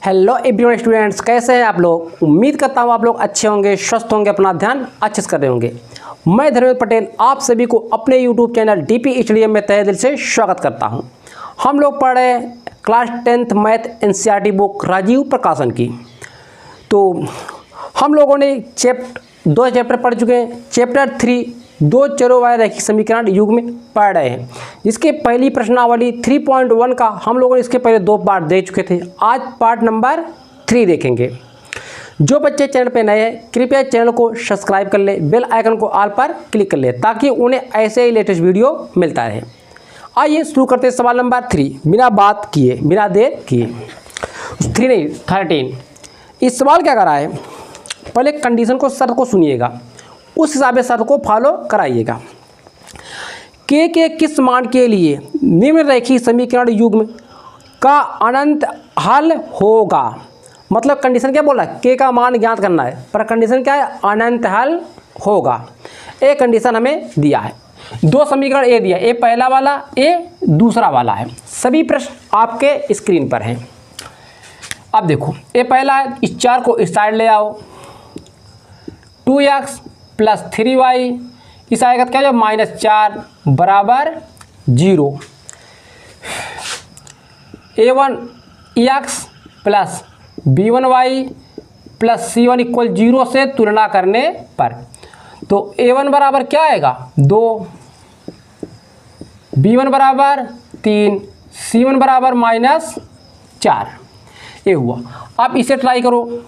Hello everyone students, कैसे हैं आप लोग। उम्मीद करता हूँ आप लोग अच्छे होंगे, स्वस्थ होंगे, अपना ध्यान अच्छे से कर रहे होंगे। मैं धर्मेंद्र पटेल आप सभी को अपने यूट्यूब चैनल डीपी स्टडी में तहे दिल से स्वागत करता हूँ। हम लोग पढ़ रहे हैं class 10th math NCERT book Rajiv Prakashan की। तो हम लोगों ने दो चैप्टर पढ़ चुके हैं। चैप्टर 3 दो चरों वाले रैखिक समीकरण युग में पढ़ रहे हैं। इसके पहली प्रश्नावली 3.1 का हम लोगों ने इसके पहले 2 पार्ट दे चुके थे। आज पार्ट नंबर 3 देखेंगे। जो बच्चे चैनल पे नए हैं कृपया चैनल को सब्सक्राइब कर ले, बेल आइकन को ऑल पर क्लिक कर ले ताकि उन्हें ऐसे ही लेटेस्ट वीडियो मिलता रहे। आइए शुरू करते हैं सवाल नंबर 3 बिना बात किए, बिना देर किए। 3 नहीं 13। इस सवाल क्या कर रहा है, पहले कंडीशन को शर्त को सुनिएगा, उस हिसाब से शर्त को फॉलो कराइएगा। के किस मान के लिए निम्नरेखीय समीकरण युग्म का अनंत हल होगा। मतलब कंडीशन क्या बोला, के का मान ज्ञात करना है, पर कंडीशन क्या है, अनंत हल होगा। एक कंडीशन हमें दिया है, 2 समीकरण ए दिया, ए पहला वाला, ए दूसरा वाला है। सभी प्रश्न आपके स्क्रीन पर हैं। अब देखो ए पहला है, इस 4 को इस साइड ले आओ, 2x + 3y, इस आएगा क्या जो -4 बराबर 0। a1x + b1y + c1 = 0 से तुलना करने पर तो a1 बराबर क्या आएगा 2, b1 बराबर 3, c1 बराबर -4। ये हुआ। अब इसे ट्राई करो,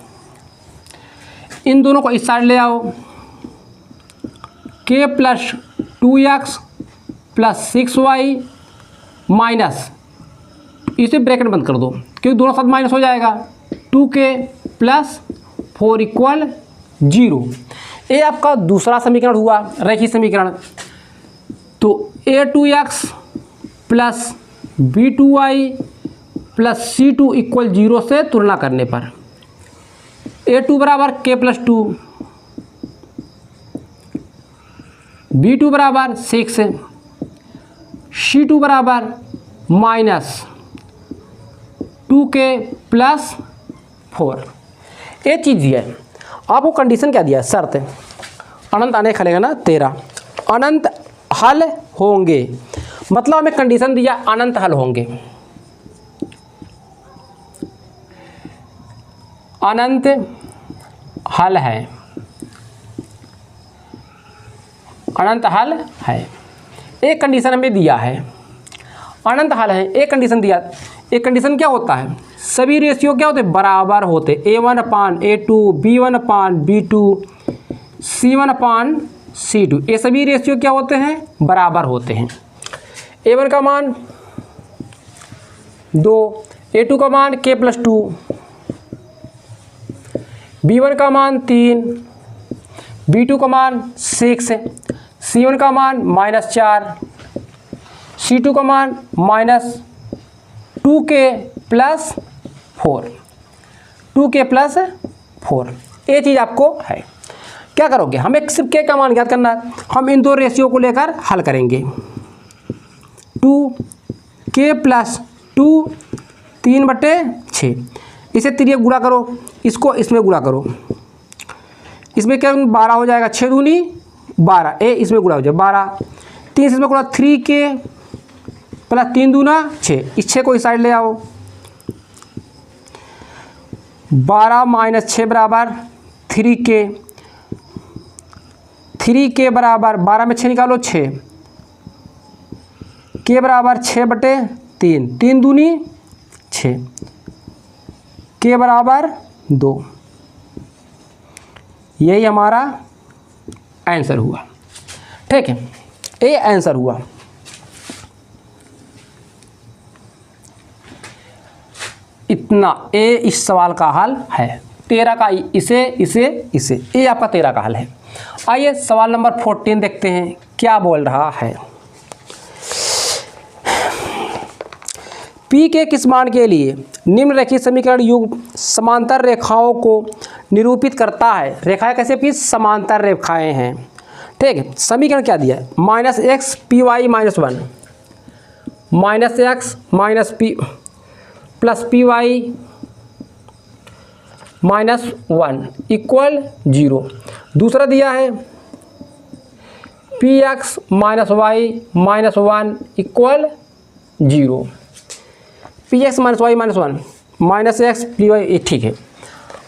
इन दोनों को इस साइड ले आओ, k + 2x + 6y माइनस, इसे ब्रैकेट बंद कर दो क्योंकि दोनों साथ माइनस हो जाएगा, 2k + 4 = 0। ये आपका दूसरा समीकरण हुआ रैखिक समीकरण। तो a2x + b2y + c2 = 0 से तुलना करने पर a2 बराबर k + 2, b2 बराबर 6, c2 बराबर -2k + 4। ये चीज़ दिया है आपको। कंडीशन क्या दिया है, शर्त है अनंत आने खलेगा ना 13, अनंत हल होंगे। मतलब हमें कंडीशन दिया अनंत हल होंगे, अनंत हल है, अनंत हल है। एक कंडीशन हमें दिया है अनंत हल है, एक कंडीशन दिया। एक कंडीशन क्या होता है, सभी रेशियो क्या होते हैं, बराबर होते। a1/a2, b1/b2, c1/c2, ये सभी रेशियो क्या होते हैं, बराबर होते हैं। a1 का मान 2, a2 का मान k + 2, b1 का मान 3, b2 का मान 6, c1 का मान -4, c2 का मान -2k + 4, 2k + 4। ये चीज़ आपको है। क्या करोगे, हमें सिर्फ k का मान ज्ञात करना है। हम इन 2 रेशियो को लेकर हल करेंगे। 2k + 2 3/6, इसे 3 गुणा करो, इसको इसमें गुणा करो, इसमें क्या 12 हो जाएगा, 6 दूनी 12, ए इसमें गुणा हो जाए 12, 3 इसमें गुणा 3k + 3 दूना 6, इस 6 को इस साइड ले आओ, 12 - 6 बराबर 3k, 3k बराबर 12 में 6 निकालो 6, k बराबर 6/3, 3 दूनी 6, k बराबर 2। यही हमारा आंसर हुआ। ठीक है, ये आंसर हुआ। इतना ए इस सवाल का हल है। 13 का इसे ये आपका 13 का हल है। आइए सवाल नंबर 14 देखते हैं क्या बोल रहा है। P के किस मान के लिए निम्नरेखीय समीकरण युग्म समांतर रेखाओं को निरूपित करता है। रेखाएं कैसे P, समांतर रेखाएं हैं। ठीक है, समीकरण क्या दिया है, -x py - 1 -x - p + py -1 equal 0। दूसरा दिया है px -y -1 equal 0। px -y -1 -x py, ठीक है।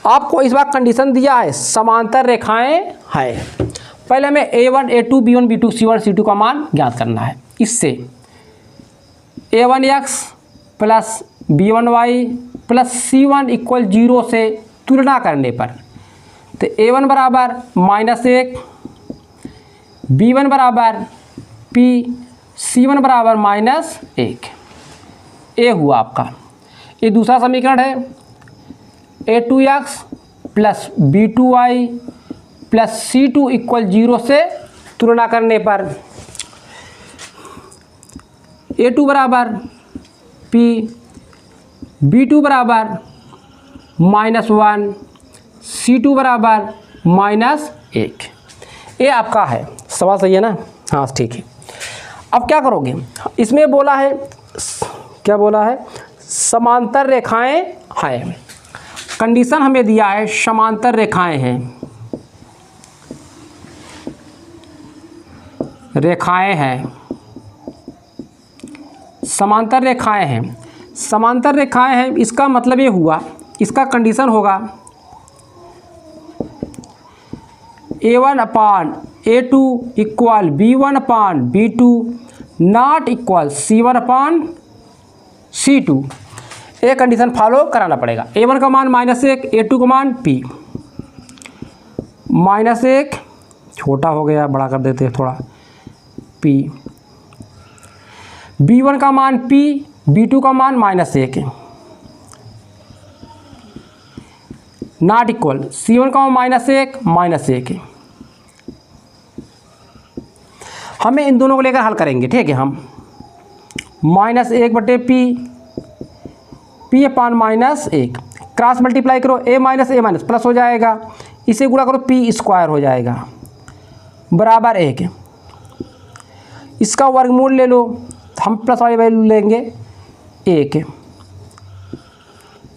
आपको इस बार कंडीशन दिया है समांतर रेखाएं हैं। पहले हमें a1 a2 b1 b2 c1 c2 का मान ज्ञात करना है। इससे a1x plus b1y plus c1 equal 0 से तुलना करने पर तो a1 बराबर -1, b1 बराबर p, c1 बराबर -1। ये हुआ आपका। ये दूसरा समीकरण है a2x plus b2y plus c2 equal 0 से तुलना करने पर a2 बराबर p, b2 बराबर -1, c2 बराबर -1। ये आपका है। सवाल सही है ना? हाँ ठीक है। अब क्या करोगे? इसमें बोला है, क्या बोला है? समांतर रेखाएं हैं। कंडीशन हमें दिया है समांतर रेखाएं हैं, रेखाएं हैं, समांतर रेखाएं हैं, समांतर रेखाएं हैं। इसका मतलब ये हुआ, इसका कंडीशन होगा a1 upon a2 equal b1 upon b2 not equal c1 upon c2। ये कंडीशन फॉलो कराना पड़ेगा। a1 का मान -1, a2 का मान p, -1 छोटा हो गया, बड़ा कर देते हैं थोड़ा, p, b1 का मान p, b2 का मान -1 नॉट इक्वल c1 का मान -1 हमें इन दोनों को लेकर हल करेंगे, ठीक है। हम -1/p, p अपान -1 क्रॉस मल्टीप्लाई करो, a माइनस प्लस हो जाएगा, इसे गुणा करो p स्क्वायर हो जाएगा बराबर 1। इसका वर्गमूल ले लो, हम प्लस वाली वैल्यू लेंगे 1।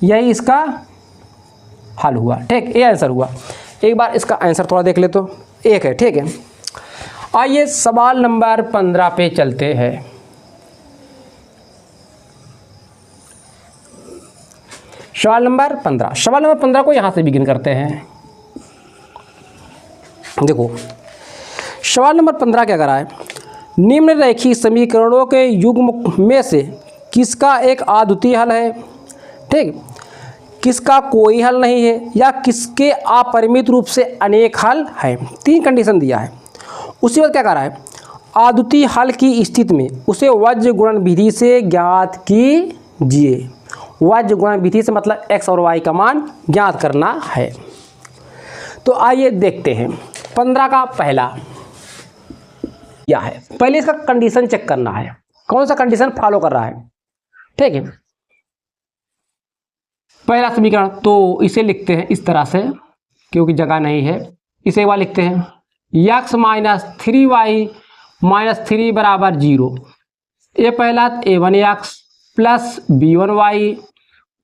यही इसका हल हुआ, ठीक। ये आंसर हुआ। एक बार इसका आंसर थोड़ा देख ले तो 1 है, ठीक है। आइए सवाल नंबर 15 पे चलते हैं। सवाल नंबर 15 को यहाँ से बिगिन करते हैं। देखो सवाल नंबर 15 क्या करा है? निम्नरेखीय समीकरणों के युग्म में से किसका एक अद्वितीय हल है, ठीक, किसका कोई हल नहीं है, या किसके अपरिमित रूप से अनेक हल है। 3 कंडीशन दिया है। उसी वक्त क्या कर रहा है? अद्वितीय हल की स्थिति में उसे वज्र गुणन विधि से ज्ञात कीजिए। वज्र गुणन विधि से मतलब x और y का मान ज्ञात करना है। तो आइए देखते हैं 15 का पहला क्या है। पहले इसका कंडीशन चेक करना है, कौन सा कंडीशन फॉलो कर रहा है, ठीक है। पहला समीकरण तो इसे लिखते हैं इस तरह से, क्योंकि जगह नहीं है। इसे एक बार लिखते हैं x - 3y - 3 बराबर 0। ये पहला a1x plus b1y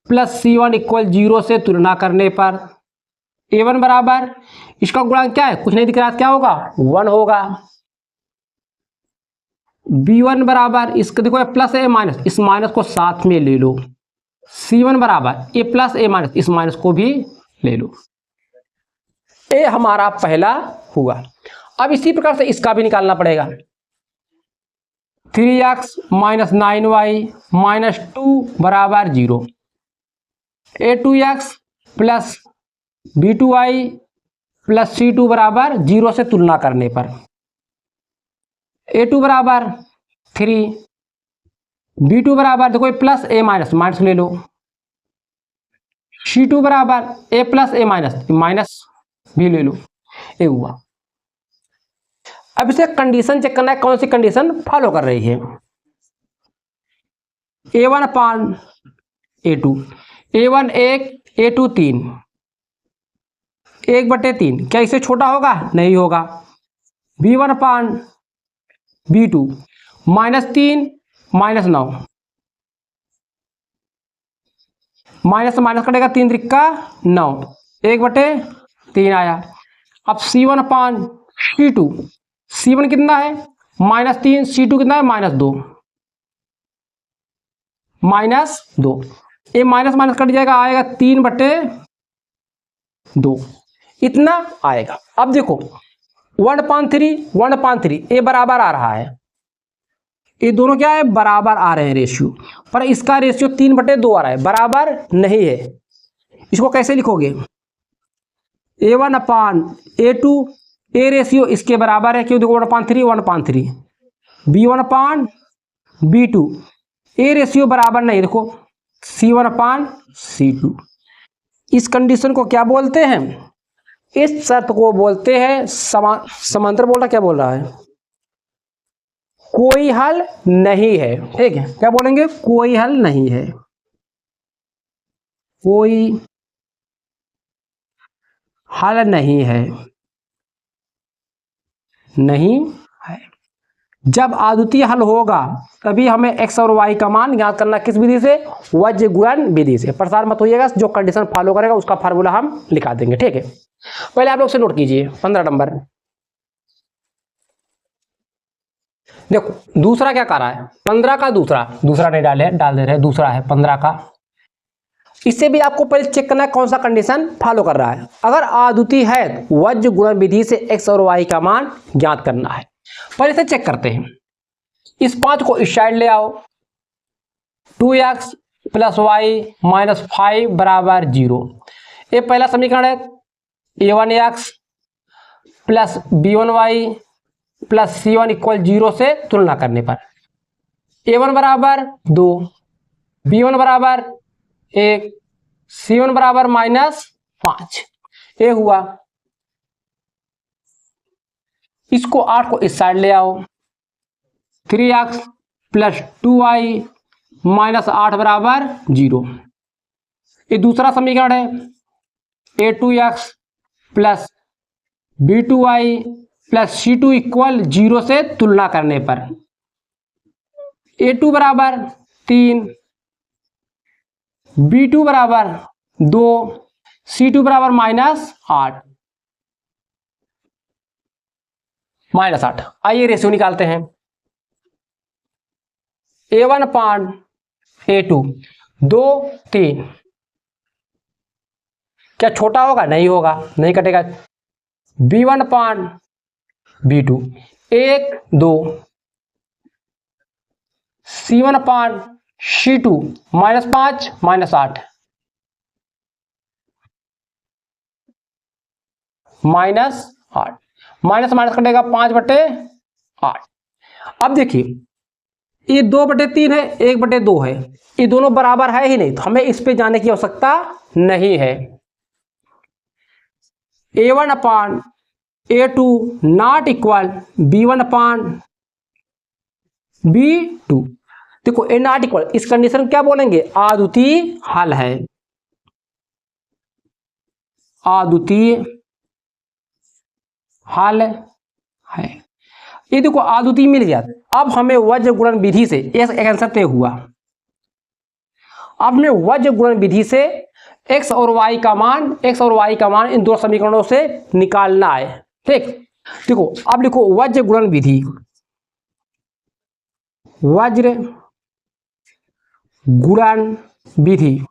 plus c1 equal 0 से तुलना करने पर a1 बराबर, इसका गुणांक क्या है? कुछ नहीं दिख रहा, क्या होगा? 1 होगा। b1 बराबर, इसका देखो प्लस ए माइनस, इस माइनस को साथ में ले लो। c1 बराबर ए प्लस ए माइनस, इस माइनस को भी ले लो। ए हमारा पहला हुआ। अब इसी प्रकार से इसका भी निकालना पड़ेगा। 3x - 9y - 2 बराबर 0। a2x plus b2y plus c2 बराबर 0 से तुलना करने पर a2 बराबर 3, b2 बराबर देखो प्लस ए माइनस ले लो, c2 बराबर ए प्लस ए माइनस भी ले लो। ये हुआ। अब इसे कंडीशन चेक करना है, कौन सी कंडीशन फॉलो कर रही है। a1 अपान a2, a1 1, a2 3, 1/3, क्या इससे छोटा होगा? नहीं होगा। b1 अपान b2 -3 -9, माइनस माइनस कटेगा 3 त्रिका 9, 1/3 आया। अब C1 अपान C2, C1 कितना है -3, C2 कितना है -2, -2, ये माइनस माइनस कट जाएगा, आएगा 3/2, इतना आएगा। अब देखो 1/3 ये बराबर आ रहा है, ये दोनों क्या है बराबर आ रहे हैं रेशियो, पर इसका रेशियो 3/2 आ रहा है, बराबर नहीं है। इसको कैसे लिखोगे, A1/A2, ए रेशियो इसके बराबर है, क्यों देखो 1/3, B1/B2, ए रेशियो बराबर नहीं, देखो C1/C2। इस कंडीशन को क्या बोलते हैं, इस शर्त को बोलते हैं समांतर बोल रहा, क्या बोल रहा है, कोई हल नहीं है। ठीक है, क्या बोलेंगे, कोई हल नहीं है, कोई हल नहीं है, नहीं है। जब अद्वितीय हल होगा तभी हमें x और y का मान ज्ञात करना, किस विधि से, वज्र गुणन विधि से। परेशान मत होइएगा, जो कंडीशन फॉलो करेगा उसका फार्मूला हम लिखा देंगे। ठीक है, पहले आप लोग से नोट कीजिए 15 नंबर। देखो दूसरा क्या कर रहा है, 15 का दूसरा नहीं डाल दे रहे, दूसरा है 15 का। इससे भी आपको पहले चेक करना है कौन सा कंडीशन फॉलो कर रहा है। अगर अद्वितीय है तो वज्र गुणन विधि से x और y का मान ज्ञात करना है। पहले से चेक करते हैं, इस 5 को इस साइड ले आओ, 2x + y - 5 = 0। ये पहला समीकरण है, a1x + b1y + c1 = 0 से तुलना करने पर a1 = 2, b1 = 1, c1 = -5, ये हुआ। इसको 8 को इस साइड ले आओ, 3x + 2y - 8 = 0। ये दूसरा समीकरण है, a2x + b2y + c2 = 0 से तुलना करने पर a2 = 3, b2 = 2, c2 = -8। आइए रेशियो निकालते हैं, A1/A2 2, 3, क्या छोटा होगा, नहीं होगा, नहीं कटेगा। B1/B2 1, 2, C1/C2 -5 -8, -8, माइनस माइनस कटेगा 5/8। अब देखिए ये 2/3 है, 1/2 है, ये दोनों बराबर है ही नहीं, तो हमें इस पे जाने की आवश्यकता नहीं है। A1/A2 not equal B1/B2। देखो ए नॉट इक्वल, इस कंडीशन क्या बोलेंगे, अद्वितीय हल है, अद्वितीय हल है। ये देखो अद्वितीय मिल गया। अब हमें वज्र गुणन विधि से एक आंसर तय हुआ। अब हमें वज्र गुणन विधि से x और y का मान इन दो समीकरणों से निकालना है। ठीक, देखो अब लिखो वज्र गुणन विधि, वज्र गुणन विधि।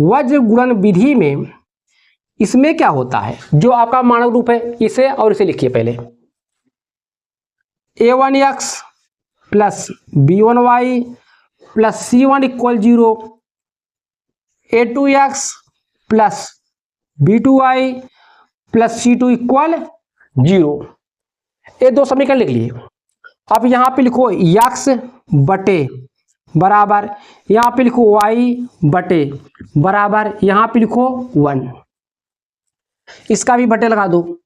वज्र गुणन विधि में इसमें क्या होता है, जो आपका मानक रूप है इसे और इसे लिखिए पहले, a1x + b1y + c1 = 0, a2x + b2y + c2 = 0। ये दो समीकरण लिख लिए। अब यहाँ पे लिखो x बटे बराबर, यहाँ पे लिखो y बटे बराबर, यहाँ पे लिखो 1, इसका भी बटे लगा दो।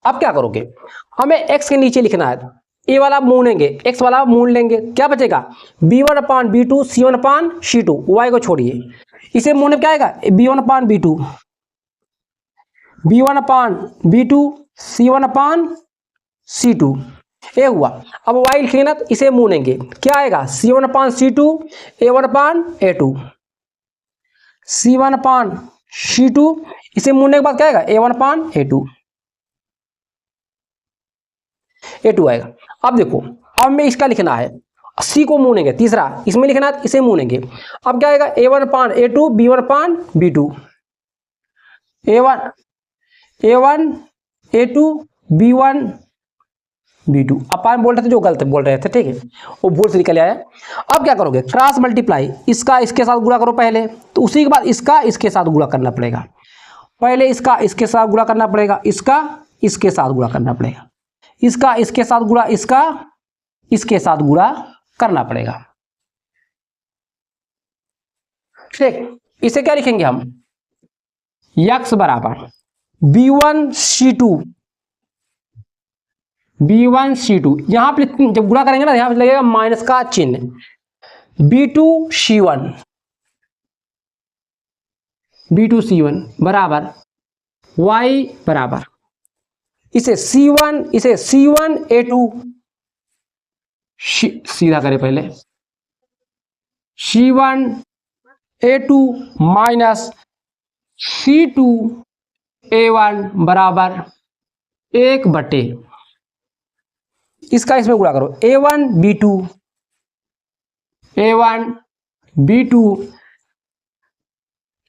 अब क्या करोगे, हमें x के नीचे लिखना है, ए वाला मूनेंगे, x वाला मून लेंगे, क्या बचेगा B1/B2 C1/C2, y को छोड़िए, इसे मूने क्या आएगा B1/B2 C1/C2, ये हुआ। अब y लिखेंगे ना, तो इसे मूनेंगे, क्या आएगा C1/C2 A1/A2 C1/C2 C2, इसे मूड़ने के बाद क्या आएगा A1 अपान A2 आएगा। अब देखो, अब में इसका लिखना है, C को मूड़ेंगे, तीसरा इसमें लिखना है, इसे मूड़ेंगे। अब क्या आएगा A1 अपान A2 B1 अपान B2, A1 A2 B1 B2 अपान बोल रहे थे, जो गलत बोल रहे थे, ठीक है, वो बोल से निकल आया। अब क्या करोगे, क्रॉस मल्टीप्लाई, इसका इसके साथ गुणा करो पहले, तो उसी के बाद इसका इसके साथ गुणा करना पड़ेगा। पहले इसका इसके साथ गुणा करना पड़ेगा, इसका इसके साथ गुणा करना पड़ेगा, इसका इसके साथ गुणा, इसका इसके साथ गुणा करना पड़ेगा, ठीक। इसे क्या लिखेंगे हम, x बराबर B1 C2, यहां पे जब गुणा करेंगे ना, यहां पे लगेगा माइनस का चिन्ह, B2 C1 बराबर y बराबर इसे C1 A2, सीधा करें पहले, C1 A2 minus C2 A1 बराबर 1/, इसका इसमें गुणा करो, A1 B2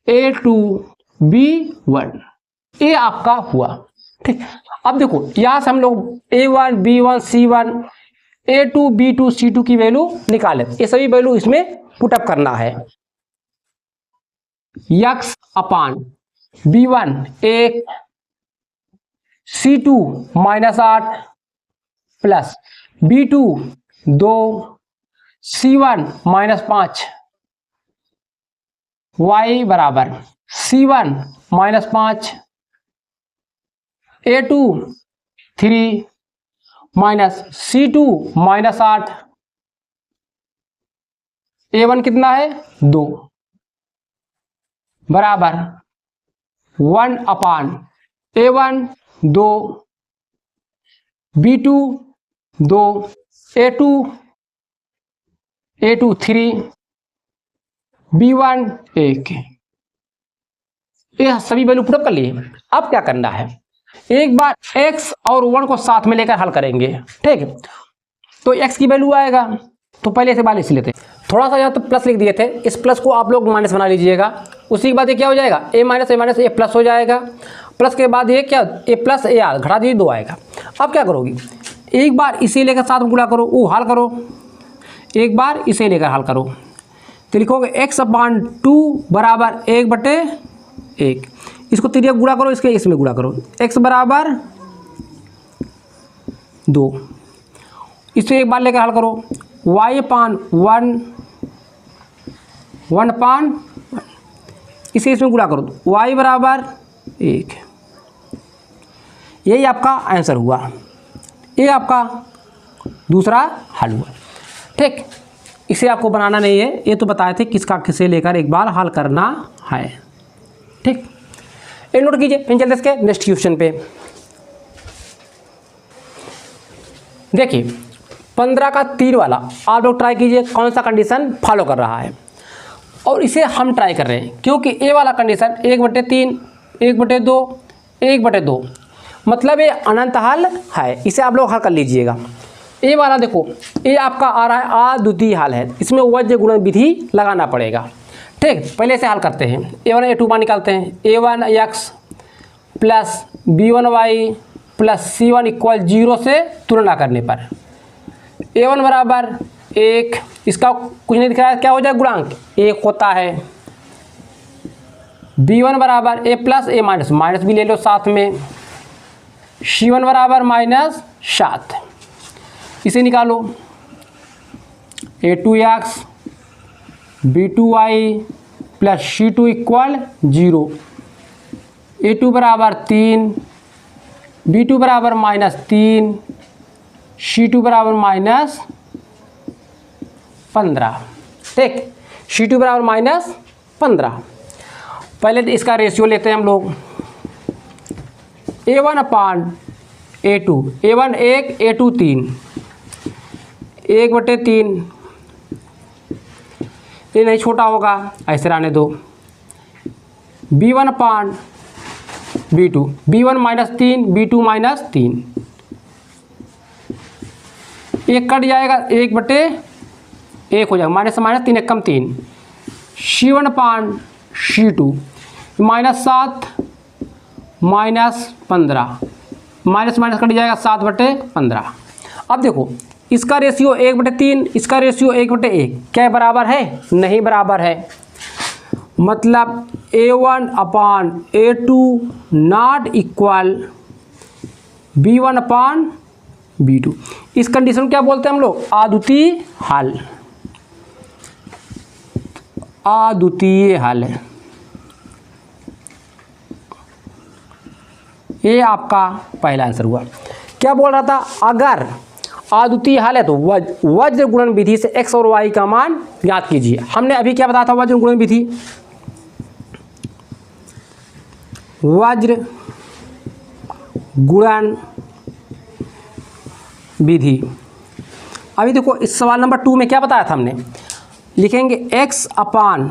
A2 B1, ये आपका हुआ, ठीक। अब देखो यहां से हम लोग A1 B1 C1 A2 B2 C2 की वैल्यू निकाले, ये सभी वैल्यू इसमें पुटअप करना है। x अपान B1 1 C2 -8 plus B2 2 C1 -5, y बराबर C1 -5 A2 3 minus C2 -8, A1 कितना है 2 बराबर 1 अपान A1 2 B2 2 A2 3 B1 1, ये सभी वैल्यू पुट अप कर लिए। अब क्या करना है, एक बार x और 1 को साथ में लेकर हल करेंगे, ठीक है। तो x की वैल्यू आएगा, तो पहले से बाल इसी लेते, थोड़ा सा यहाँ तो प्लस लिख दिए थे, इस प्लस को आप लोग माइनस बना लीजिएगा। उसी के बाद ये क्या हो जाएगा, a माइनस a प्लस हो जाएगा, प्लस के बाद ये क्या a प्लस a घटा दीजिए 2 आएगा। अब क्या करोगी, एक बार इसे लेकर साथ में गुणा करो, वो हल करो, एक बार इसे लेकर हल करो, तो लिखोगे x/2 बराबर 1/1, इसको तिर्यक गुणा करो, इसके इसमें गुणा करो, x बराबर 2, इसे एक बार लेकर हल करो, y/1 1/1, इसे इसमें गुणा करो, y बराबर 1, यही आपका आंसर हुआ, ये आपका दूसरा हल हुआ, ठीक। इसे आपको बनाना नहीं है, ये तो बताए थे किसका किसे लेकर एक बार हल करना है, ठीक। ये नोट कीजिए। फिर चलते इसके नेक्स्ट क्वेश्चन पे। देखिए 15 का 3 वाला आप लोग ट्राई कीजिए, कौन सा कंडीशन फॉलो कर रहा है, और इसे हम ट्राई कर रहे हैं क्योंकि ए वाला कंडीशन 1/3 1/2 1/2 मतलब ये अनंत हल है, इसे आप लोग हल कर लीजिएगा। ए वाला देखो, ये आपका आ रहा है अद्वितीय हल है, इसमें वज्र गुणन विधि लगाना पड़ेगा, ठीक। पहले से हल करते हैं, A1 A2 मान निकालते हैं, A1x plus B1y plus C1 = 0 से तुलना करने पर A1 बराबर 1, इसका कुछ नहीं दिख रहा है, क्या हो जाए गुणांक 1 होता है। B1 बराबर a plus a minus, minus भी ले लो साथ में, C1 बराबर -7, इसे निकालो, A2x B2y plus C2 = 0, A2 बराबर 3 B2 बराबर -3 C2 बराबर -15, ठीक। C2 बराबर -15। पहले इसका रेशियो लेते हैं हम लोग, A1/A2, A1 1 A2 3, 1/3, ये नहीं छोटा होगा, ऐसे रहने दो, B1 अपान B2, B1 minus 3, B2 minus 3, एक कट जाएगा, 1/1 हो जाएगा, माइनस माइनस 3 एकम 3, C1 अपान C2 -7 -15, माइनस माइनस कट जाएगा 7/15। अब देखो इसका रेशियो 1/3, इसका रेशियो 1/1, क्या बराबर है? नहीं बराबर है। मतलब A1 upon A2 not equal B1 upon B2। इस कंडीशन क्या बोलते हैं हम लोग? अद्वितीय हल। अद्वितीय हल, ये आपका पहला आंसर हुआ। क्या बोल रहा था? अगर अद्वितीय हल है तो वज्र गुणन विधि से x और y का मान ज्ञात कीजिए। हमने अभी क्या बताया था? वज्र गुणन विधि, वज्र गुणन विधि। अभी देखो इस सवाल नंबर 2 में क्या बताया था हमने? लिखेंगे x अपान,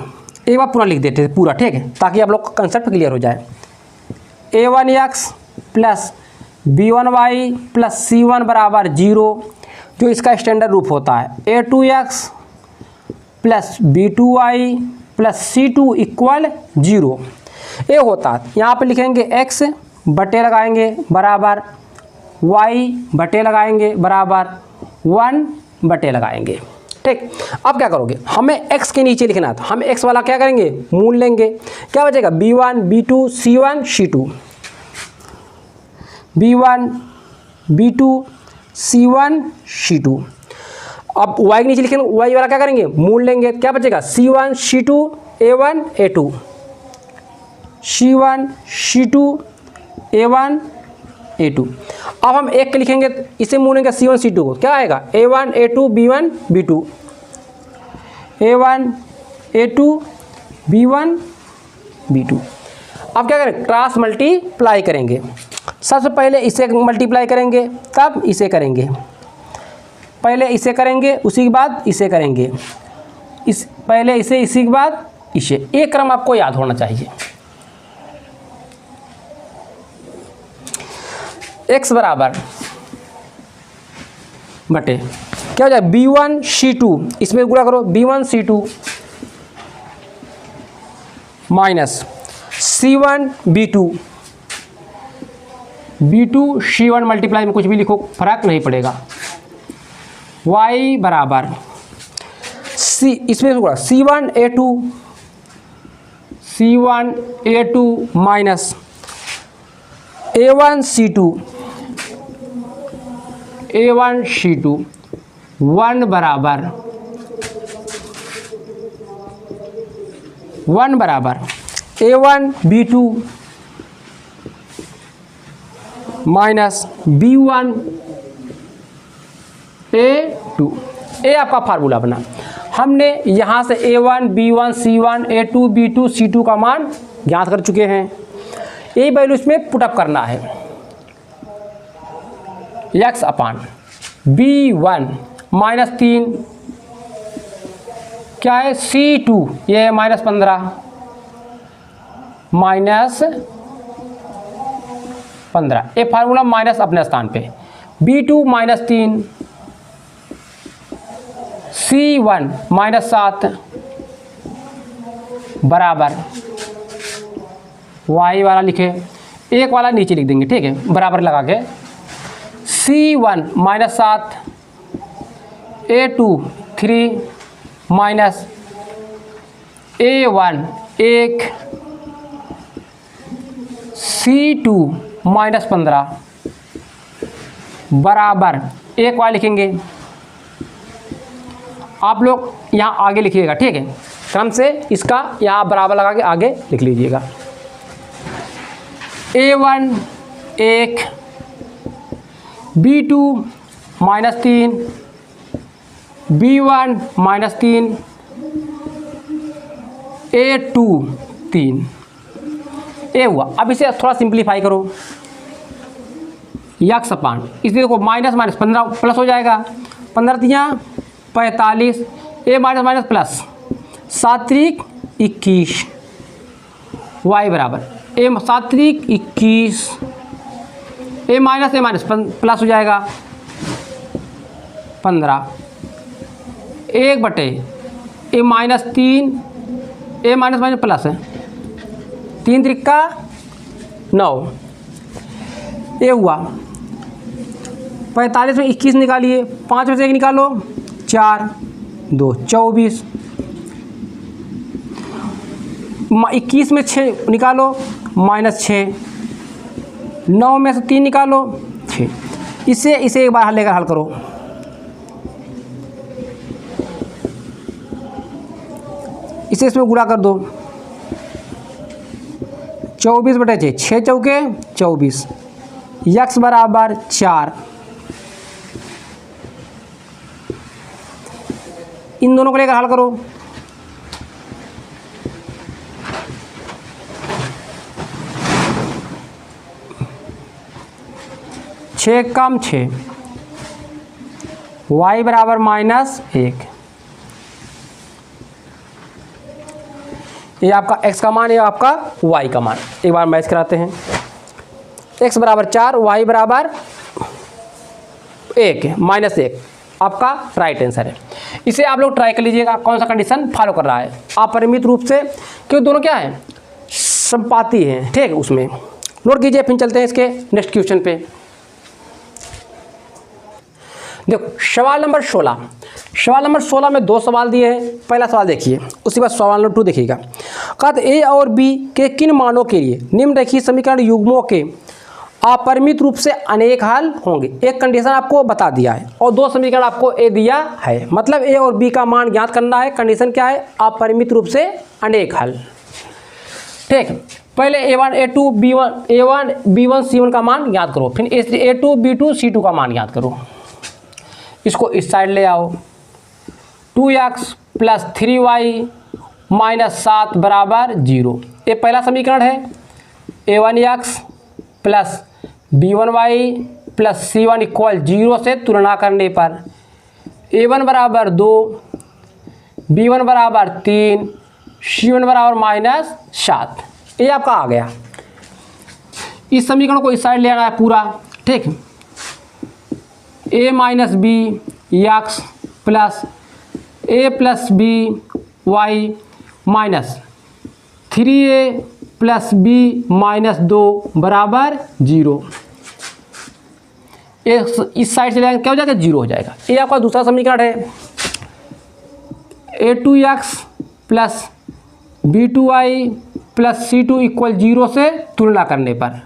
एक बार पूरा लिख देते हैं पूरा, ठीक है, ताकि आप लोग का कंसेप्ट क्लियर हो जाए। A1x plus B1y plus C1 बराबर 0, जो इसका स्टैंडर्ड रूप होता है। A2x plus B2y plus C2 equal 0, ये होता है। यहाँ पे लिखेंगे x बटे लगाएंगे बराबर y बटे लगाएंगे बराबर 1 बटे लगाएंगे, ठीक। अब क्या करोगे? हमें x के नीचे लिखना है, तो हम x वाला क्या करेंगे? मूल लेंगे। क्या बचेगा? B1 B2 C1 C2, B1 B2 C1 C2। अब y के नीचे लिखेंगे, y वाला क्या करेंगे? मूल लेंगे। क्या बचेगा? C1 C2 A1 A2, C1 C2 A1 A2। अब हम एक के लिखेंगे, इसे मूलेंगे C1 C2 को, क्या आएगा? A1 A2 B1 B2, A1 A2 B1 B2। अब क्या करें? क्रॉस मल्टीप्लाई करेंगे। सबसे पहले इसे मल्टीप्लाई करेंगे, तब इसे करेंगे, पहले इसे करेंगे उसी के बाद इसे करेंगे, इस पहले इसे इसी के बाद इसे। एक क्रम आपको याद होना चाहिए। x बराबर बटे क्या हो जाए? B1 C2, इसमें गुणा करो, B1 C2 minus C1 B2, B2 C1 multiply में कुछ भी लिखो, फर्क नहीं पड़ेगा। y बराबर C, इसमें गुणा C1 A2, C1 A2 minus A1 C2, A1 C2 1 बराबर A1 B2 minus B1 A2। ये आपका फार्मूला बना। हमने यहाँ से A1 B1 C1 A2 B2 C2 का मान ज्ञात कर चुके हैं। यही वैल्यू इसमें पुटअप करना है। x अपान B1 माइनस 3 क्या है? C2, ये -15 -15, ये फार्मूला माइनस अपने स्थान पे। B2 माइनस 3 C1 -7 बराबर y वाला लिखे, एक वाला नीचे लिख देंगे, ठीक है, बराबर लगा के। C1 -7 A2 3 minus A1 1 C2 -15 बराबर एक वाला लिखेंगे। आप लोग यहाँ आगे लिखिएगा, ठीक है, क्रम से इसका यहाँ बराबर लगा के आगे लिख लीजिएगा। A1 1 B2 -3 B1 -3 A2 3, ये हुआ। अब इसे थोड़ा सिंप्लीफाई करो। यक्स अपान, इसलिए देखो माइनस माइनस 15 प्लस हो जाएगा, 15 तियाँ 45, ए माइनस माइनस प्लस 7 3 21 y बराबर ए 7 त्रिक 21, ए माइनस प्लस हो जाएगा 15, 1/, ए -3, ए माइनस प्लस है 3 त्रिका 9, ये हुआ 45 में 21 निकालिए, 5 में से 1 निकालो 4, 2 24, 21 में 6 निकालो -6, 9 में से 3 निकालो 6। इसे एक बार लेकर हल करो। इसे इसमें गुणा कर दो, 24/6, 6 चौके 24, x बराबर 4। इन दोनों को लेकर हल करो। छः कम 6, y बराबर -1। ये आपका x का मान, ये आपका y का मान। एक बार मैच कराते हैं। x बराबर 4, y बराबर 1 -1 आपका राइट आंसर है। इसे आप लोग ट्राई कर लीजिएगा कौन सा कंडीशन फॉलो कर रहा है। अपरिमित रूप से, क्यों दोनों क्या है, संपाती हैं, ठीक है, उसमें नोट कीजिए। फिर चलते हैं इसके नेक्स्ट क्वेश्चन पे। देखो सवाल नंबर 16। सवाल नंबर 16 में 2 सवाल दिए हैं। पहला सवाल देखिए, उसके बाद सवाल नंबर 2 देखिएगा। कहते ए और बी के किन मानों के लिए निम्नलिखित समीकरण युग्मों के अपरिमित रूप से अनेक हल होंगे। एक कंडीशन आपको बता दिया है और 2 समीकरण आपको ए दिया है, मतलब ए और बी का मान ज्ञात करना है। कंडीशन क्या है, अपरिमित रूप से अनेक हल। ठीक, पहले a1 a2 b1 a1 b1 c1 का मान ज्ञात करो, फिर a2 b2 c2 का मान ज्ञात करो। इसको इस साइड ले आओ। 2x + 3y - 7 बराबर 0। ये पहला समीकरण है। a1x + b1y + c1 = 0 से तुलना करने पर a1 बराबर 2, b1 बराबर 3, c1 बराबर -7। ये आपका आ गया। इस समीकरण को इस साइड ले आना है पूरा। ठीक, a - b x + a + b y - 3a + b - 2 बराबर 0। इस साइड से लेंगे क्या हो जाएगा, 0 हो जाएगा। ये आपका दूसरा समीकरण है। a2x + b2y + c2 = 0 से तुलना करने पर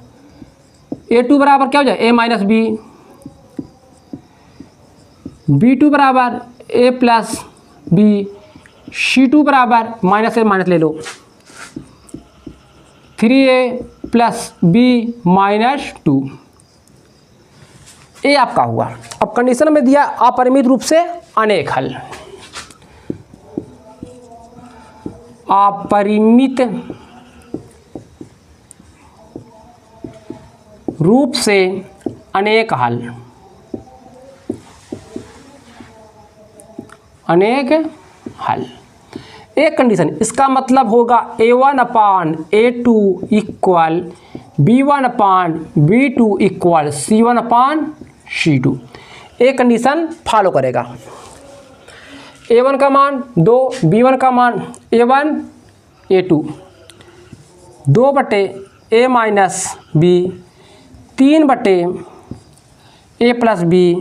a2 बराबर क्या हो जाए, a - b, b2 बराबर a + b, c2 बराबर -a ले लो, 3a + b - 2। ये आपका हुआ। अब कंडीशन में दिया अपरिमित रूप से अनेक हल। अपरिमित रूप से अनेक हल, अनेक हल। एक कंडीशन, इसका मतलब होगा a1/a2 = b1/b2 = c1/c2। एक कंडीशन फॉलो करेगा। a1 का मान 2, b1 का मान a1 a2, 2/a - b, 3/a + b,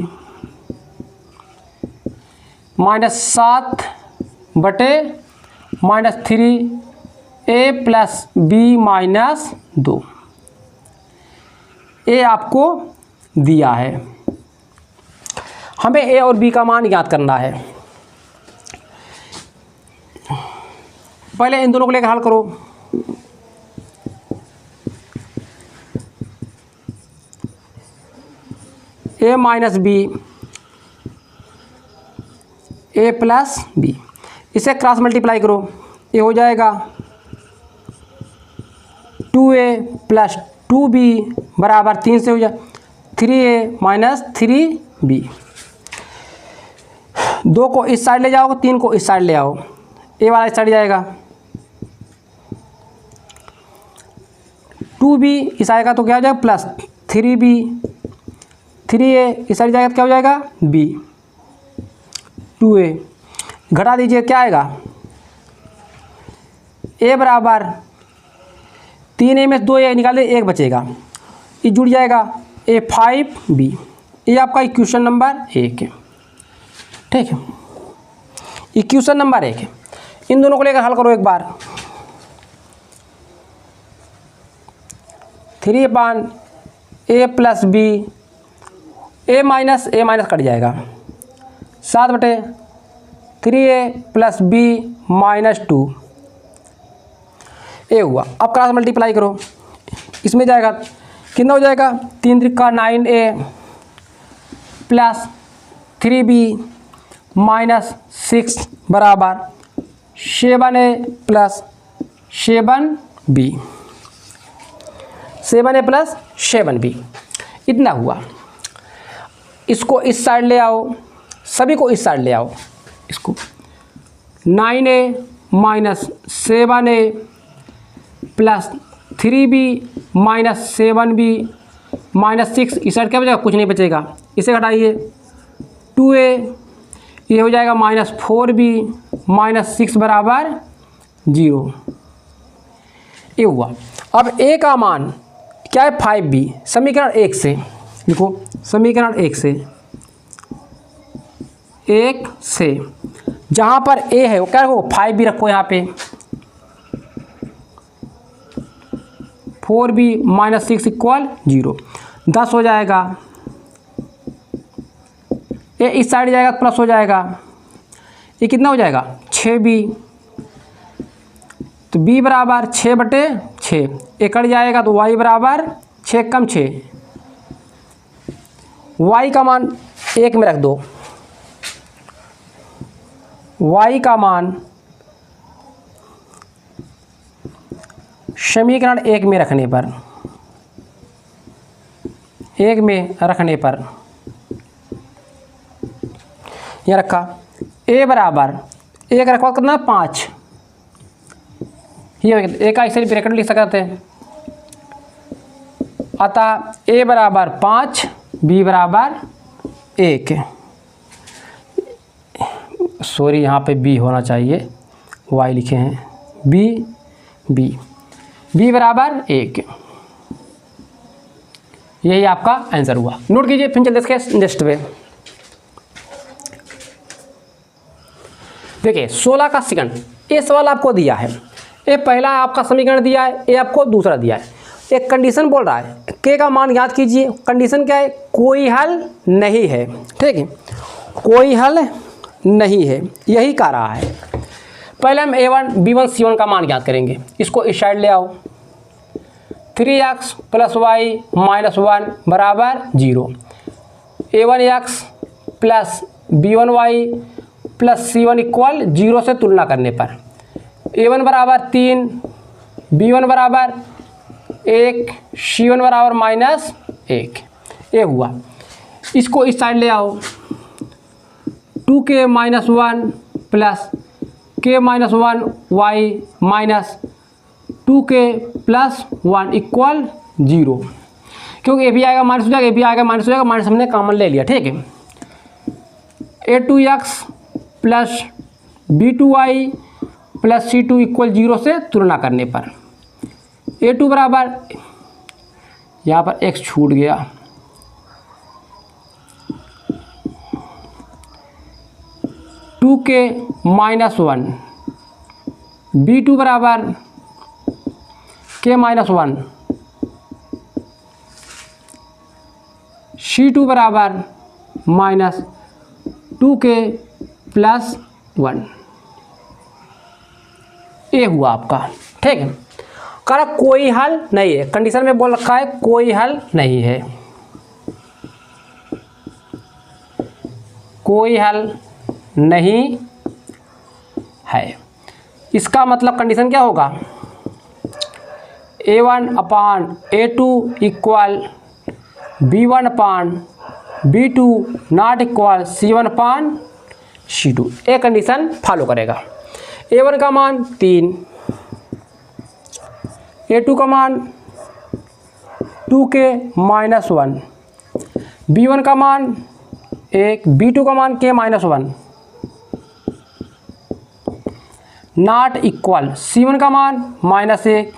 -7/-3a + b - 2। ये आपको दिया है। हमें a और b का मान ज्ञात करना है। पहले इन दोनों को लेकर हल करो। a - b a + b, इसे क्रॉस मल्टीप्लाई करो। ये हो जाएगा 2a + 2b बराबर 3 से हो जाए 3a - 3b। 2 को इस साइड ले जाओ, 3 को इस साइड ले आओ, ए वाला इस साइड जाएगा। 2b इस आएगा तो क्या हो जाएगा प्लस 3b, 3a इस साइड जाएगा तो क्या हो जाएगा b, 2a घटा दीजिए क्या आएगा a बराबर 3a में 2a निकाल दे 1 बचेगा, ये जुड़ जाएगा a 5b। ये आपका इक्वेशन नंबर 1 है। ठीक है, इक्वेशन नंबर 1 है। इन दोनों को लेकर हल करो एक बार। 3/a plus b, a minus cut जाएगा, 7/3a plus b minus 2 a हुआ। अब क्रॉस मल्टीप्लाई करो, इसमें जाएगा कितना हो जाएगा 3 Trika 9a plus 3b minus 6 बराबर 7a plus 7b, 7a plus 7b इतना हुआ। इसको इस साइड ले आओ, सभी को इस साइड ले आओ। इसको 9a minus 7a plus 3b minus 7b minus 6 इस साइड क्या बचेगा, कुछ नहीं बचेगा, इसे घटाइए 2a, ये हो जाएगा माइनस 4b माइनस 6 बराबर 0, ये हुआ। अब a का मान क्या है 5b, समीकरण 1 से लिखो, समीकरण 1 से जहाँ पर a है वो क्या रखो 5b रखो, यहाँ पे 4b माइनस 6 इक्वल 0, 10 हो जाएगा। ये इस साइड जाएगा प्लस हो जाएगा, ये कितना हो जाएगा 6b, तो b बराबर 6/6, ये कट जाएगा तो y बराबर 6 कम 6, y का मान 1 में रख दो, y का मान समीकरण 1 में रखने पर, 1 में रखने पर यह रखा, a बराबर 1 रखवा कितना 5, ये एक का इसे ब्रैकेट लिख सकते हैं, अतः a बराबर 5 b बराबर 1, सॉरी यहाँ पे b होना चाहिए, y लिखे हैं, b बराबर 1, यही आपका आंसर हुआ। नोट कीजिए, फिर चलते इसके नेक्स्ट पे। देखिए 16 का सेकंड, ये सवाल आपको दिया है, ये पहला आपका समीकरण दिया है, ये आपको दूसरा दिया है, एक कंडीशन बोल रहा है, के का मान याद कीजिए। कंडीशन क्या है, कोई हल नहीं है। ठीक है, कोई हल नहीं है, यही कह रहा है। पहले हम a1 b1 c1 का मान याद करेंगे, इसको इस साइड ले आओ, 3x प्लस y माइनस 1 बराबर 0, a1x plus b1y plus c1 equal 0 से तुलना करने पर a1 बराबर 3, b1 बराबर 1, c1 बराबर माइनस 1, ये हुआ। इसको इस साइड ले आओ, 2k minus 1 plus k minus 1 y minus 2k plus 1 equal 0, क्योंकि ये भी आएगा माइनस हो जाएगा, ये भी आएगा माइनस हो जाएगा, माइनस हमने कॉमन ले लिया। ठीक है, a2x plus b2y plus c2 equal 0 से तुलना करने पर a2 बराबर, यहाँ पर x छूट गया, टू के माइनस 1, b2 बराबर k माइनस 1, c2 बराबर माइनस 2k प्लस 1, ये हुआ आपका। ठीक है, कह रहा कोई हल नहीं है, कंडीशन में बोल रखा है कोई हल नहीं है, कोई हल नहीं है। इसका मतलब कंडीशन क्या होगा, a1 upon a2 equal b1 upon b2 not equal c1 upon c2, ये कंडीशन फॉलो करेगा। a1 का मान 3, a2 का मान 2k-1, b1 का मान 1, b2 का मान k-1, नॉट इक्वल c1 का मान -1,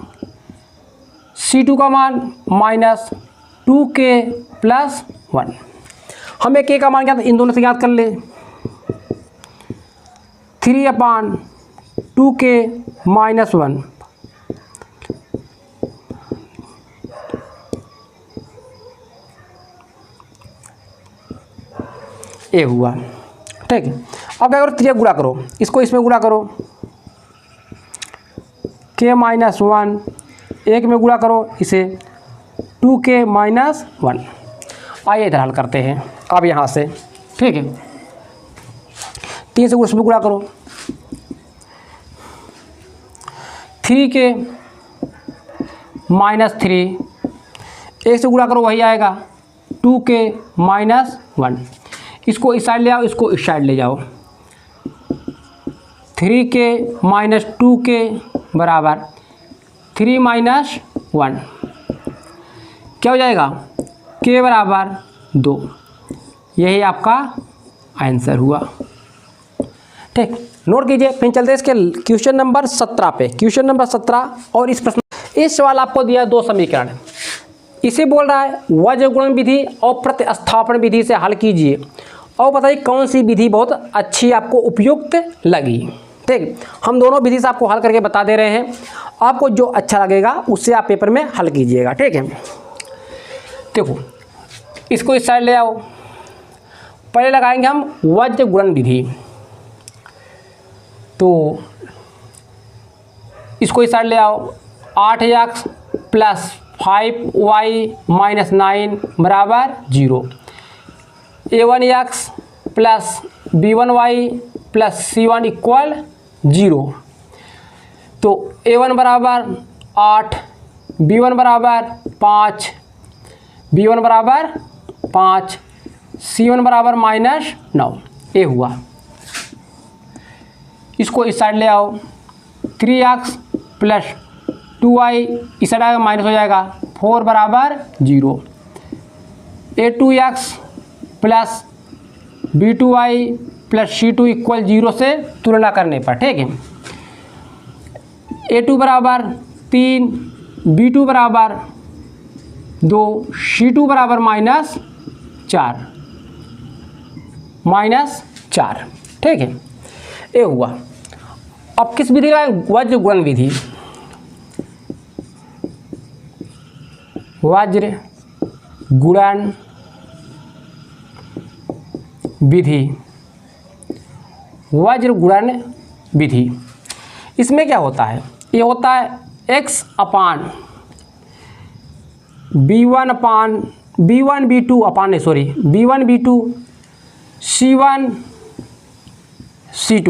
c2 का मान -2k+1। हमें k का मान क्या था, इन दोनों से याद कर ले, 3/2k-1 ये हुआ। ठीक है, अब क्या करो, 3 गुणा करो, इसको इसमें गुणा करो, k-1 1 में गुणा करो इसे, 2k-1। आइए इधर हल करते हैं अब यहाँ से। ठीक है, 3 से उसमें गुणा करो, 3k-3, 1 से गुणा करो वही आएगा 2k-1। इसको इस साइड ले आओ, इसको इस साइड ले जाओ, 3k-2k बराबर 3 - 1, क्या हो जाएगा, k बराबर 2। यही आपका आंसर हुआ। ठीक, नोट कीजिए। फिर चलते हैं इसके क्वेश्चन नंबर 17 पे। क्वेश्चन नंबर 17 और इस प्रश्न, इस सवाल आपको दिया 2 समीकरण, इसे बोल रहा है वज्र गुणन विधि और प्रतिस्थापन विधि से हल कीजिए और बताइए कौन सी विधि बहुत अच्छी आपको उपयुक्त लगी। ठीक, हम दोनों विधि से आपको हल करके बता दे रहे हैं, आपको जो अच्छा लगेगा उससे आप पेपर में हल कीजिएगा। ठीक है, देखो इसको इस साइड ले आओ, पहले लगाएंगे हम वज्र गुणन विधि, तो इसको इस साइड ले आओ, 8x + 5y - 9 बराबर 0, a1x + b1y + c1 = 0। तो a1 बराबर 8, b1 बराबर 5, b1 बराबर 5, c1 बराबर -9, ये हुआ। इसको इस साइड ले आओ, 3x + 2y इस साइड आएगा, माइनस हो जाएगा, 4 बराबर 0, a2x + b2y + c2 = 0 से तुलना करने पर। ठीक है, a2 बराबर 3, b2 बराबर 2, c2 बराबर -4। ठीक है, ये हुआ। अब किस विधि का, वज्र गुणन विधि, वज्र गुणन विधि, वज्र गुणन विधि। इसमें क्या होता है, ये होता है x अपान b1 b2 c1 c2,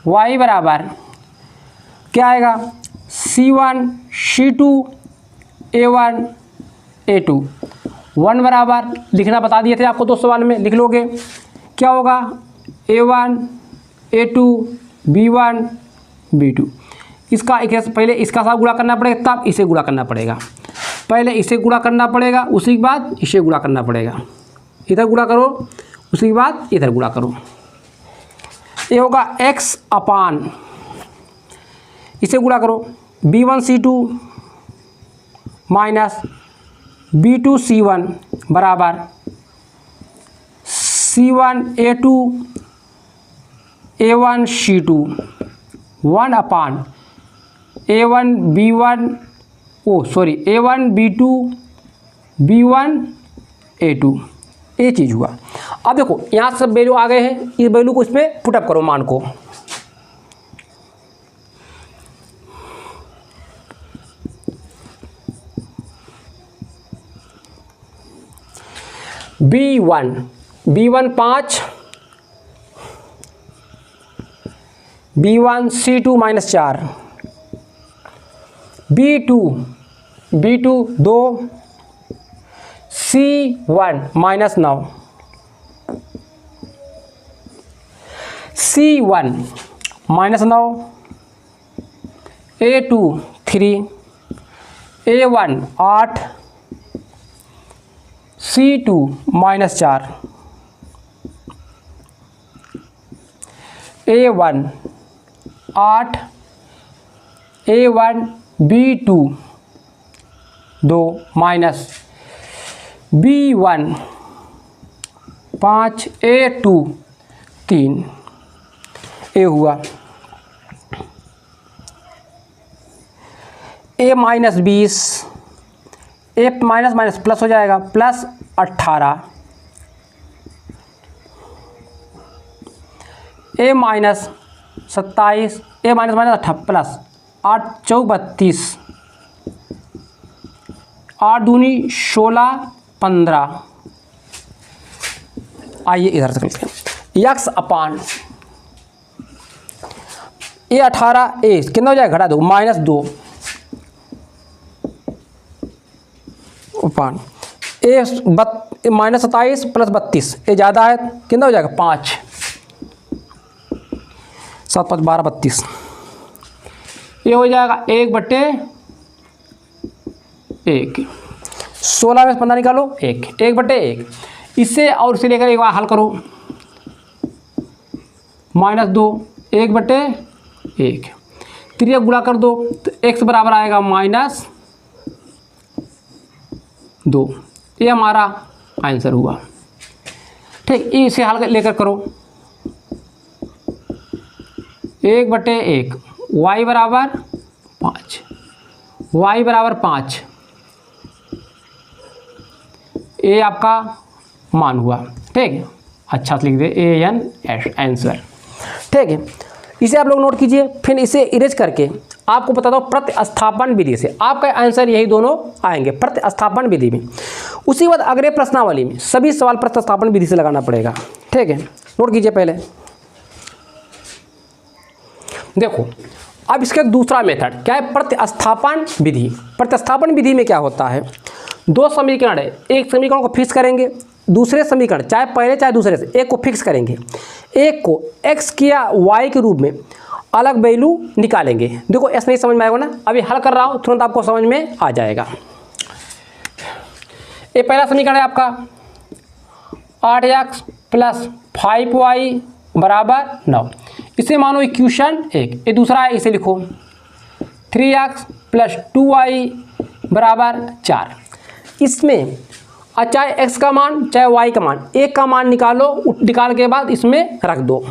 y बराबर क्या आएगा, c1 c2 a1 a2। 1 बराबर लिखना बता दिए थे आपको 2 सवाल में, लिख लोगे, क्या होगा, a1 a2 b1 b2। इसका एक पहले इसका साथ गुणा करना पड़ेगा, तब इसे गुणा करना पड़ेगा, पहले इसे गुणा करना पड़ेगा, उसी के बाद इसे गुणा करना पड़ेगा, इधर गुणा करो, उसी के बाद इधर गुणा करो, ये होगा x अपान, इसे गुणा करो, b1 c2 - b2 c1 बराबर c1 a2 a1 c2, 1 अपान a1 b2 b1 a2, ये चीज़ हुआ। अब देखो यहाँ सब वैल्यू आ गए हैं, इस वैल्यू को इसमें पुटअप करो, मान को, b1 5, b1 c2 -4, b2 2, c1 -9, c1 -9, a2 3, A1 8, C2 -4, A1 8, A1 B2 2 minus B1 5, A2 3, ए हुआ A -20, A minus minus plus हो जाएगा, plus 18, A -27, A minus 18 plus 8 चौक 32, 8 दूनी 16 15। आइए इधर से करते हैं। यक्स अपान ए 18, ए कितना हो जाएगा, घटा दो, -2 अपान ए -27 प्लस 32, ए ज़्यादा है, कितना हो जाएगा 5, 7 5 12 32, ये हो जाएगा 1/1, 16 में 15 निकालो, 1/1, इससे और इसे लेकर एक बार हल करो, -2, 1/1, त्रिया गुणा कर दो तो x बराबर आएगा -2, ये हमारा आंसर हुआ। ठीक, इसे हल लेकर करो, 1/1, y बराबर 5, ये आपका मान हुआ। ठीक है, अच्छा से लिख दे AN आंसर। ठीक है, इसे आप लोग नोट कीजिए। फिर इसे इरेज करके आपको बताता हूँ प्रतिस्थापन विधि से आपका आंसर यही दोनों आएंगे, प्रतिस्थापन विधि में। उसी के बाद अगले प्रश्नावली में सभी सवाल प्रतिस्थापन विधि से लगाना पड़ेगा। ठीक है, नोट कीजिए। पहले देखो, अब इसका दूसरा मेथड क्या है, प्रतिस्थापन विधि। प्रतिस्थापन विधि में क्या होता है, दो समीकरण है, एक समीकरण को फिक्स करेंगे, दूसरे समीकरण चाहे पहले चाहे दूसरे से एक को फिक्स करेंगे, एक को x या y के रूप में अलग वैल्यू निकालेंगे। देखो ऐसा नहीं समझ में आएगा ना, अभी हल कर रहा हूँ, तुरंत आपको समझ में आ जाएगा। ये पहला समीकरण है आपका 8x + 5y बराबर 9, इसे मानो इक्वेशन 1। ये दूसरा है, इसे लिखो 3x + 2y बराबर 4। इसमें चाहे x का मान चाहे y का मान, एक का मान निकालो, निकाल के बाद इसमें रख दो।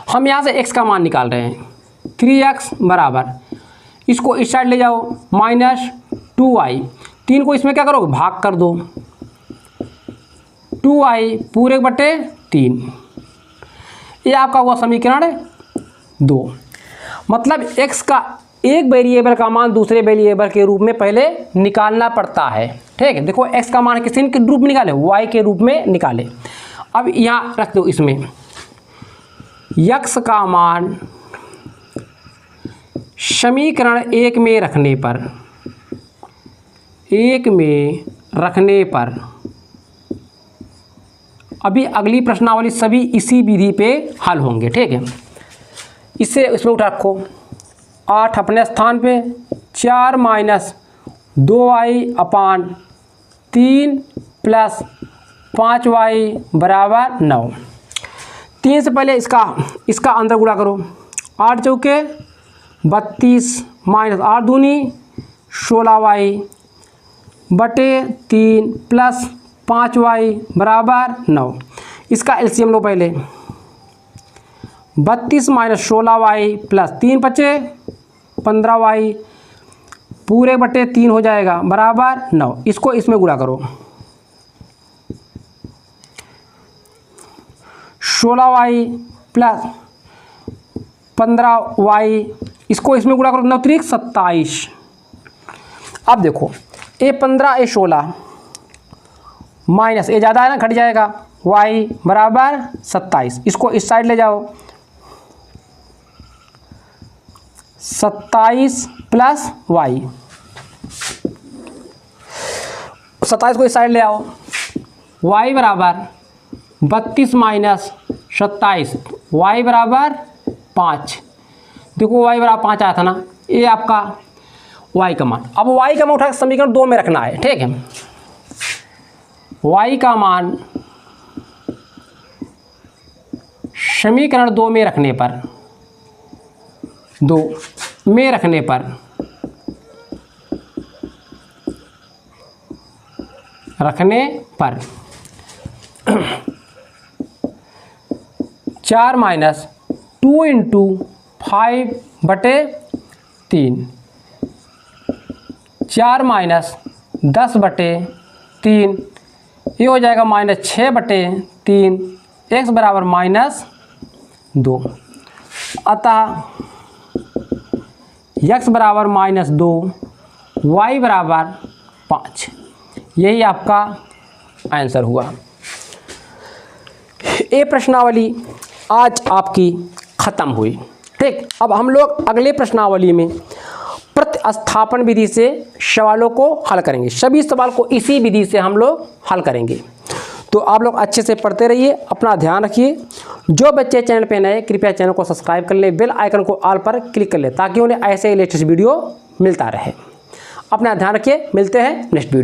हम यहाँ से x का मान निकाल रहे हैं, 3x बराबर, इसको इस साइड ले जाओ -2y, 3 को इसमें क्या करोगे, भाग कर दो, 2y पूरे बटे 3, ये आपका हुआ समीकरण 2। मतलब x का एक वेरिएबल का मान दूसरे वेरिएबल के रूप में पहले निकालना पड़ता है। ठीक है, देखो x का मान किसी के रूप में निकाले, y के रूप में निकाले। अब यहाँ रख दो, इसमें x का मान समीकरण 1 में रखने पर, अभी अगली प्रश्नावली सभी इसी विधि पे हल होंगे। ठीक है, इसे इसमें उठा रखो, 8 अपने स्थान पे, 4 - 2y/3 + 5y बराबर 9। 3 से पहले इसका अंदर गुणा करो, 8 चौके 32 -8 दूनी 16y बटे 3 + 5y बराबर 9। इसका एलसीएम लो पहले, 32 - 16y + 3 बचे 15y पूरे बटे 3 हो जाएगा बराबर 9। इसको इसमें गुणा करो, 16y + 15y, इसको इसमें गुणा करो, 9 3 27। अब देखो, ए 15 ए 16 माइनस ए ज़्यादा है ना, घट जाएगा, y बराबर 27। इसको इस साइड ले जाओ, 27 + y, 27 को इस साइड ले आओ, y बराबर 32 - 27, y बराबर 5। देखो y बराबर 5 आया था ना, ये आपका y का मान। अब y का मान उठा समीकरण 2 में रखना है, ठीक है। y का मान समीकरण 2 में रखने पर, 2 में रखने पर चार माइनस 2 इंटू 5/3, 4 माइनस 10/3, ये हो जाएगा -6/3, x बराबर -2। अतः x बराबर -2, y बराबर 5, यही आपका आंसर हुआ। ये प्रश्नावली आज आपकी ख़त्म हुई, ठीक। अब हम लोग अगले प्रश्नावली में प्रतिस्थापन विधि से सवालों को हल करेंगे। सभी सवाल को इसी विधि से हम लोग हल करेंगे। तो आप लोग अच्छे से पढ़ते रहिए, अपना ध्यान रखिए। जो बच्चे चैनल पे नए, कृपया चैनल को सब्सक्राइब कर लें, बेल आइकन को ऑल पर क्लिक कर लें ताकि उन्हें ऐसे लेटेस्ट वीडियो मिलता रहे। अपना ध्यान रखिए, मिलते हैं नेक्स्ट वीडियो।